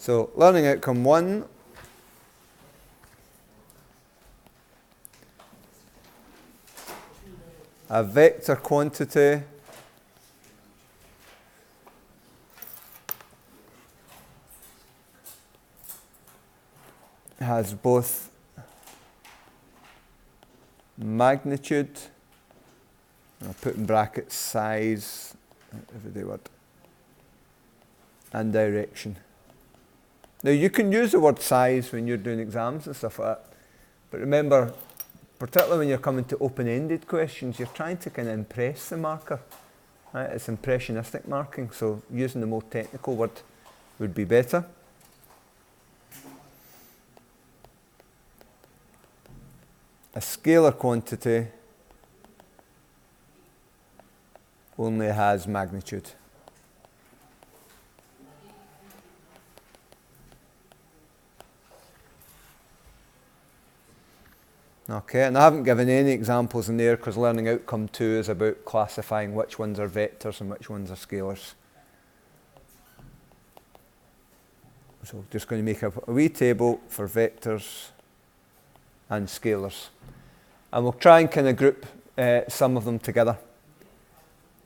So learning outcome 1. A vector quantity has both magnitude, and I'll put in brackets size, everyday word, and direction. Now you can use the word size when you're doing exams and stuff like that, but remember, particularly when you're coming to open-ended questions, you're trying to kind of impress the marker. Right? It's impressionistic marking, so using the more technical word would be better. A scalar quantity only has magnitude. Okay, and I haven't given any examples in there because learning outcome 2 is about classifying which ones are vectors and which ones are scalars. So just going to make a wee table for vectors and scalars. And we'll try and kind of group some of them together.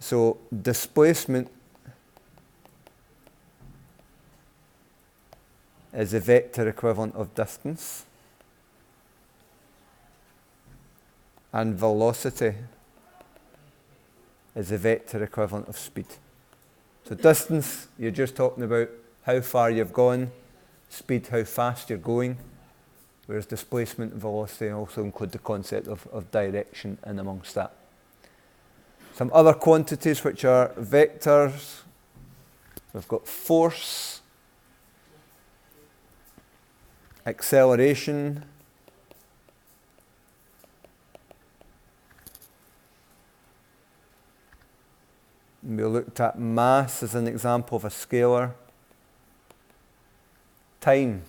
So displacement is the vector equivalent of distance. And velocity is the vector equivalent of speed. So distance, you're just talking about how far you've gone. Speed, how fast you're going. Whereas displacement and velocity also include the concept of direction in amongst that. Some other quantities which are vectors. We've got force, acceleration, we looked at mass as an example of a scalar. Time.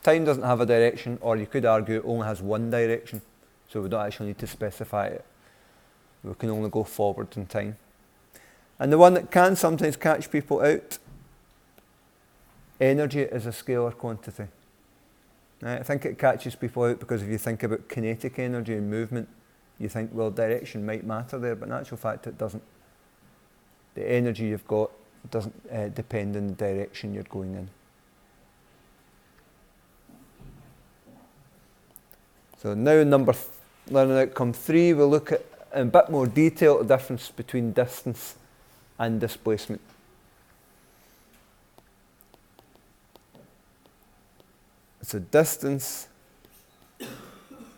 Time doesn't have a direction, or you could argue it only has one direction, so we don't actually need to specify it. We can only go forward in time. And the one that can sometimes catch people out, energy is a scalar quantity. I think it catches people out because if you think about kinetic energy and movement, you think, well, direction might matter there, but in actual fact it doesn't. The energy you've got doesn't depend on the direction you're going in. So now learning outcome 3, we'll look at in a bit more detail the difference between distance and displacement. So distance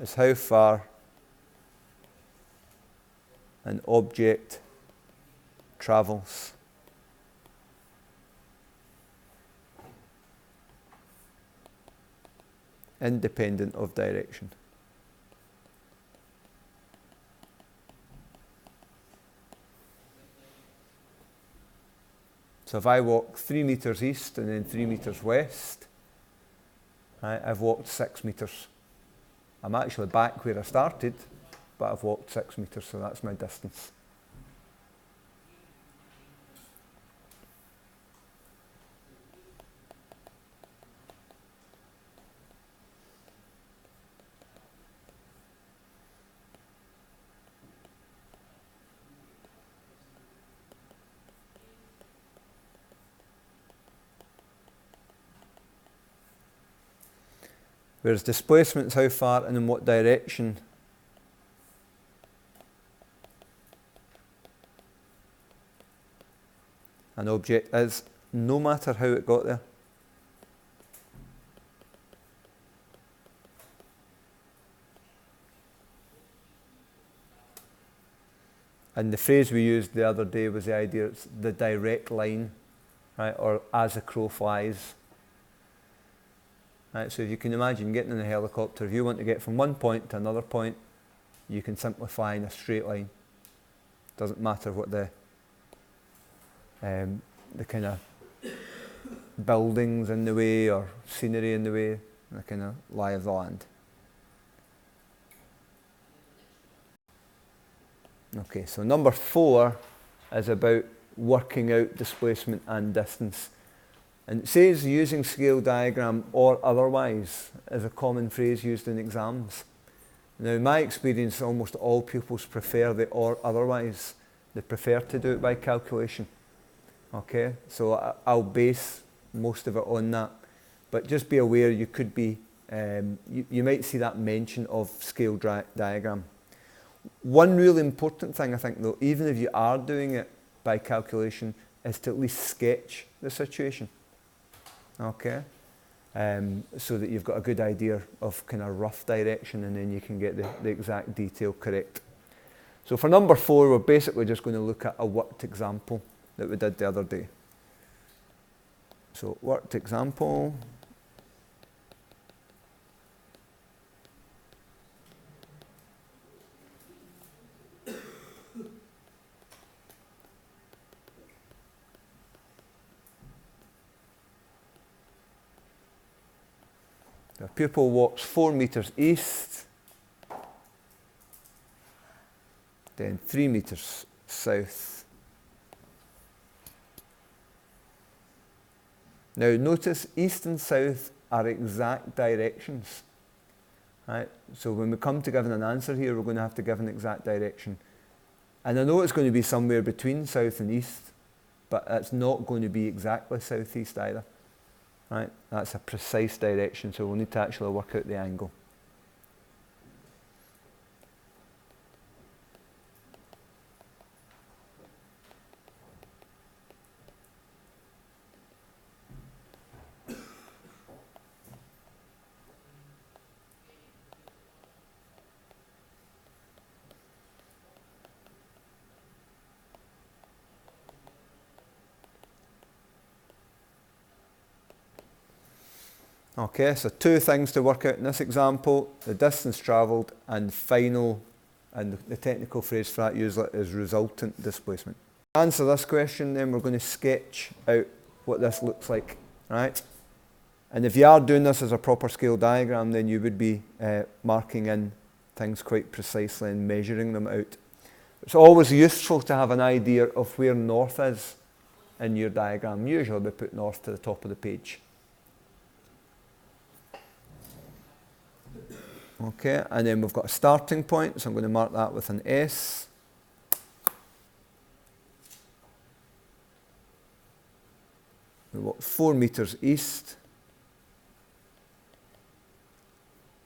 is how far an object travels. Independent of direction. So if I walk 3 meters east and then 3 meters west, right, I've walked 6 meters. I'm actually back where I started, but I've walked 6 meters, so that's my distance. Whereas displacement is how far and in what direction an object is, no matter how it got there. And the phrase we used the other day was the idea it's the direct line, right, or as a crow flies. Right, so if you can imagine getting in a helicopter, if you want to get from one point to another point, you can simply fly in a straight line. Doesn't matter what the kind of buildings in the way or scenery in the way, the kind of lie of the land. Okay, so number 4 is about working out displacement and distance. And it says using scale diagram or otherwise is a common phrase used in exams. Now, in my experience, almost all pupils prefer the or otherwise. They prefer to do it by calculation. Okay, so I'll base most of it on that. But just be aware you could be, you might see that mention of scale diagram. One really important thing, I think, though, even if you are doing it by calculation, is to at least sketch the situation. Okay, so that you've got a good idea of kind of rough direction, and then you can get the exact detail correct. So for number 4, we're basically just going to look at a worked example that we did the other day. So worked example. The pupil walks 4 meters east, then 3 meters south. Now notice east and south are exact directions. Right? So when we come to giving an answer here, we're going to have to give an exact direction. And I know it's going to be somewhere between south and east, but it's not going to be exactly southeast either. Right? That's a precise direction, so we'll need to actually work out the angle. Okay, so 2 things to work out in this example: the distance travelled, and final, and the technical phrase for that usually is resultant displacement. To answer this question, then we're going to sketch out what this looks like, right? And if you are doing this as a proper scale diagram, then you would be marking in things quite precisely and measuring them out. It's always useful to have an idea of where north is in your diagram. Usually we put north to the top of the page. Okay, and then we've got a starting point, so I'm going to mark that with an S. We walk 4 meters east,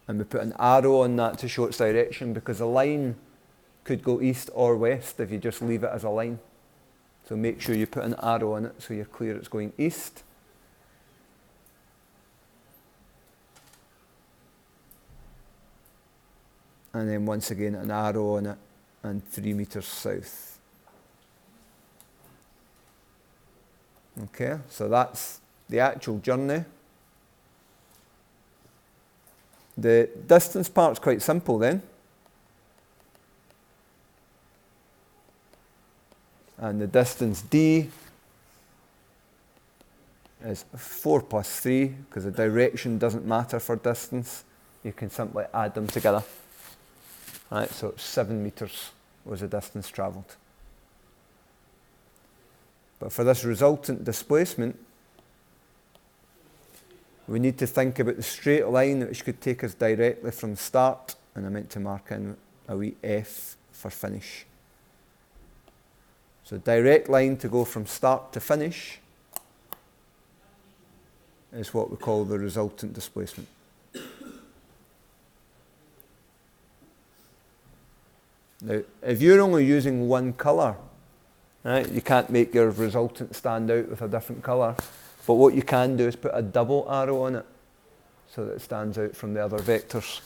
and we put an arrow on that to show its direction, because a line could go east or west if you just leave it as a line. So make sure you put an arrow on it so you're clear it's going east. And then once again an arrow on it, and 3 meters south. Okay, so that's the actual journey. The distance part's quite simple then. And the distance D is 4 plus 3, because the direction doesn't matter for distance. You can simply add them together. Right, so 7 meters was the distance travelled. But for this resultant displacement, we need to think about the straight line which could take us directly from start, and I meant to mark in a wee F for finish. So direct line to go from start to finish is what we call the resultant displacement. Now, if you're only using one colour, right, you can't make your resultant stand out with a different colour, but what you can do is put a double arrow on it so that it stands out from the other vectors.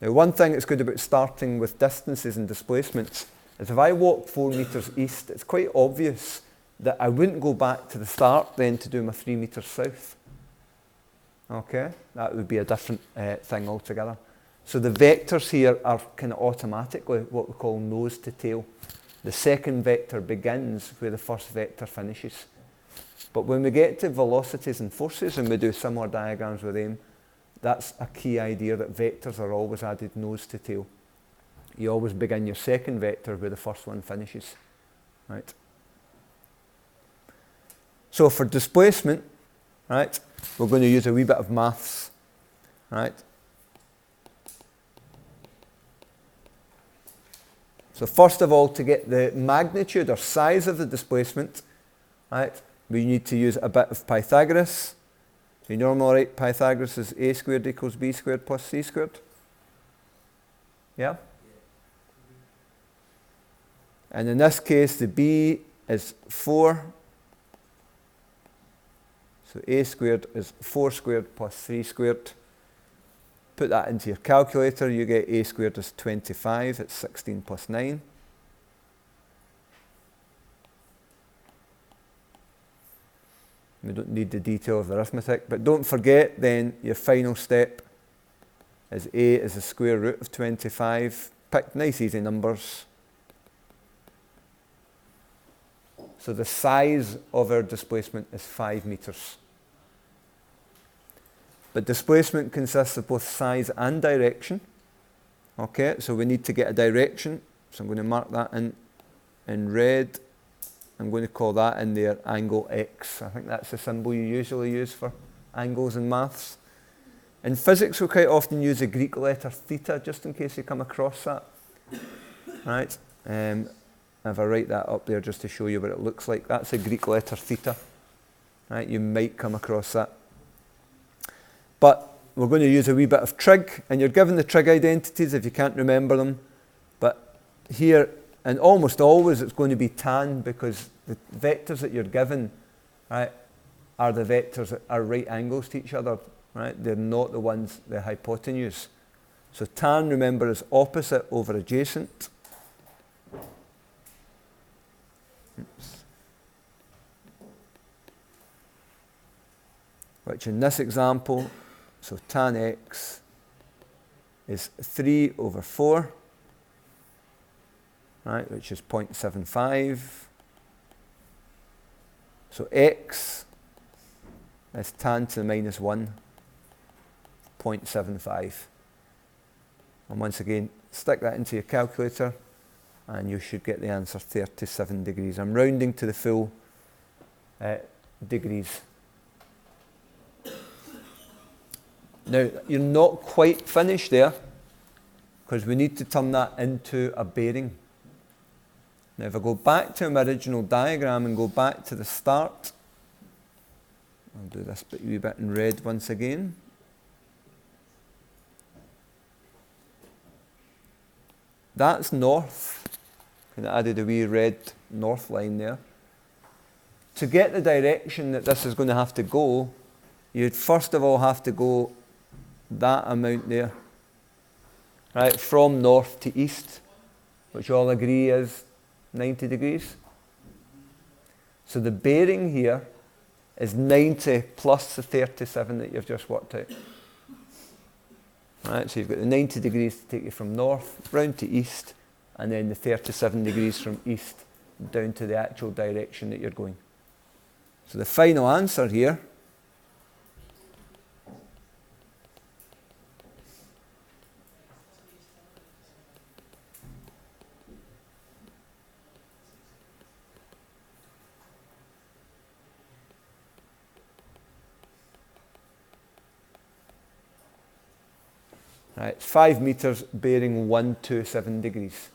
Now, one thing that's good about starting with distances and displacements is if I walk 4 meters east, it's quite obvious that I wouldn't go back to the start then to do my 3 meters south. Okay, that would be a different thing altogether. So the vectors here are kind of automatically what we call nose to tail. The second vector begins where the first vector finishes. But when we get to velocities and forces, and we do similar diagrams with them, that's a key idea, that vectors are always added nose to tail. You always begin your second vector where the first one finishes. Right? So for displacement, right, we're going to use a wee bit of maths, right? So first of all, to get the magnitude or size of the displacement, right, we need to use a bit of Pythagoras. You normally write Pythagoras as a squared equals b squared plus c squared. Yeah? And in this case, the b is 4. So a squared is 4 squared plus 3 squared. Put that into your calculator, you get a squared is 25, it's 16 plus 9. We don't need the detail of the arithmetic, but don't forget then your final step is a is the square root of 25. Pick nice easy numbers. So the size of our displacement is 5 meters. But displacement consists of both size and direction. Okay, so we need to get a direction. So I'm going to mark that in red. I'm going to call that in there angle X. I think that's the symbol you usually use for angles in maths. In physics, we quite often use the Greek letter theta, just in case you come across that. Right? If I write that up there just to show you what it looks like, that's a Greek letter theta. Right? You might come across that. But we're going to use a wee bit of trig, and you're given the trig identities if you can't remember them. But here, and almost always, it's going to be tan, because the vectors that you're given, right, are the vectors that are right angles to each other. Right? They're not the ones, the hypotenuse. So tan, remember, is opposite over adjacent. Oops. Which in this example, so tan x is 3 over 4, right, which is 0.75. So x is tan to the minus 1, 0.75. And once again, stick that into your calculator and you should get the answer 37 degrees. I'm rounding to the full degrees. Now, you're not quite finished there, because we need to turn that into a bearing. Now, if I go back to my original diagram and go back to the start, I'll do this wee bit in red once again. That's north. And I added a wee red north line there. To get the direction that this is going to have to go, you'd first of all have to go that amount there, right, from north to east, which all agree is 90 degrees. So the bearing here is 90 plus the 37 that you've just worked out. Right, so you've got the 90 degrees to take you from north round to east, and then the 37 degrees from east down to the actual direction that you're going. So the final answer here right, 5 meters bearing 127 degrees.